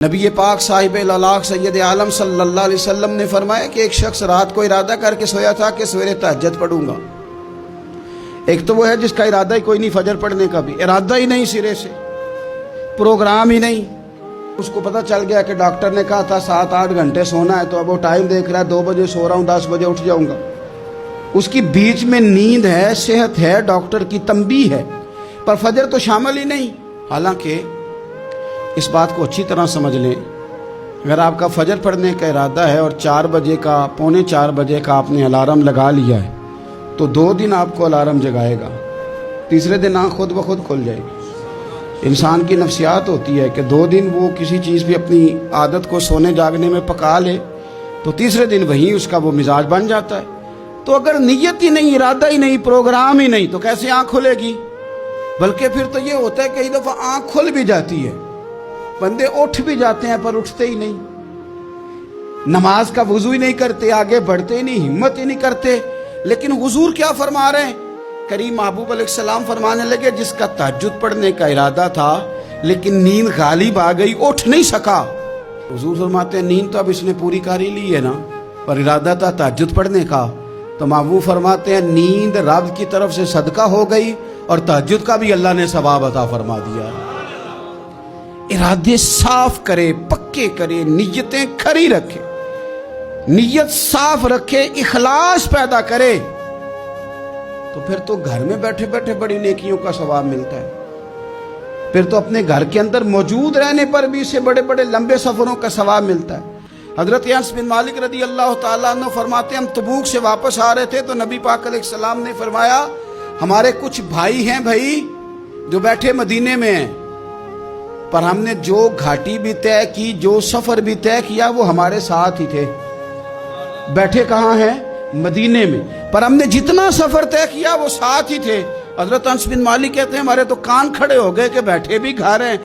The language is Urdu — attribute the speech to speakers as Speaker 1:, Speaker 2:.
Speaker 1: نبی پاک صاحب الالاق سید عالم صلی اللہ علیہ وسلم نے فرمایا کہ ایک شخص رات کو ارادہ کر کے سویا تھا کہ سویرے تہجد پڑھوں گا۔ ایک تو وہ ہے جس کا ارادہ ہی کوئی نہیں، فجر پڑھنے کا بھی ارادہ ہی نہیں، سرے سے پروگرام ہی نہیں۔ اس کو پتہ چل گیا کہ ڈاکٹر نے کہا تھا 7-8 گھنٹے سونا ہے، تو اب وہ ٹائم دیکھ رہا ہے 2 بجے سو رہا ہوں، 10 بجے اٹھ جاؤں گا۔ اس کی بیچ میں نیند ہے، صحت ہے، ڈاکٹر کی تنبیہ ہے، پر فجر تو شامل ہی نہیں۔ حالانکہ اس بات کو اچھی طرح سمجھ لیں، اگر آپ کا فجر پڑھنے کا ارادہ ہے اور 4 بجے کا 3:45 بجے کا آپ نے الارم لگا لیا ہے، تو 2 دن آپ کو الارم جگائے گا، تیسرے دن آنکھ خود بخود کھل جائے گی۔ انسان کی نفسیات ہوتی ہے کہ 2 دن وہ کسی چیز بھی اپنی عادت کو سونے جاگنے میں پکا لے تو تیسرے دن وہیں اس کا وہ مزاج بن جاتا ہے۔ تو اگر نیت ہی نہیں، ارادہ ہی نہیں، پروگرام ہی نہیں، تو کیسے آنکھ کھلے گی؟ بلکہ پھر تو یہ ہوتا ہے کئی دفعہ آنکھ کھل بھی جاتی ہے، بندے اٹھ بھی جاتے ہیں پر اٹھتے ہی نہیں، نماز کا وضو ہی نہیں کرتے، آگے بڑھتے ہی نہیں، ہمت ہی نہیں کرتے۔ لیکن حضور کیا فرما رہے ہیں؟ کریم محبوب علیہ السلام فرمانے لگے جس کا تہجد پڑھنے کا ارادہ تھا لیکن نیند غالب آ گئی، اٹھ نہیں سکا۔ حضور فرماتے ہیں نیند تو اب اس نے پوری کر ہی لی ہے نا، پر ارادہ تھا تہجد پڑھنے کا۔ تو محبوب فرماتے ہیں نیند رب کی طرف سے صدقہ ہو گئی اور تہجد کا بھی اللہ نے ثواب عطا فرما دیا۔ ارادے صاف کرے، پکے کرے، نیتیں کھری رکھے، نیت صاف رکھے، اخلاص پیدا کرے، تو پھر تو گھر میں بیٹھے بیٹھے بڑی نیکیوں کا ثواب ملتا ہے۔ پھر تو اپنے گھر کے اندر موجود رہنے پر بھی اسے بڑے بڑے لمبے سفروں کا ثواب ملتا ہے۔ حضرت انس بن مالک رضی اللہ تعالیٰ عنہ فرماتے ہیں ہم تبوک سے واپس آ رہے تھے تو نبی پاک علیہ السلام نے فرمایا ہمارے کچھ بھائی ہیں بھائی جو بیٹھے مدینے میں ہیں، پر ہم نے جو گھاٹی بھی طے کی، جو سفر بھی طے کیا، وہ ہمارے ساتھ ہی تھے۔ بیٹھے کہاں ہیں؟ مدینے میں، پر ہم نے جتنا سفر طے کیا وہ ساتھ ہی تھے۔ حضرت انس بن مالک کہتے ہیں ہمارے تو کان کھڑے ہو گئے کہ بیٹھے بھی گھر ہیں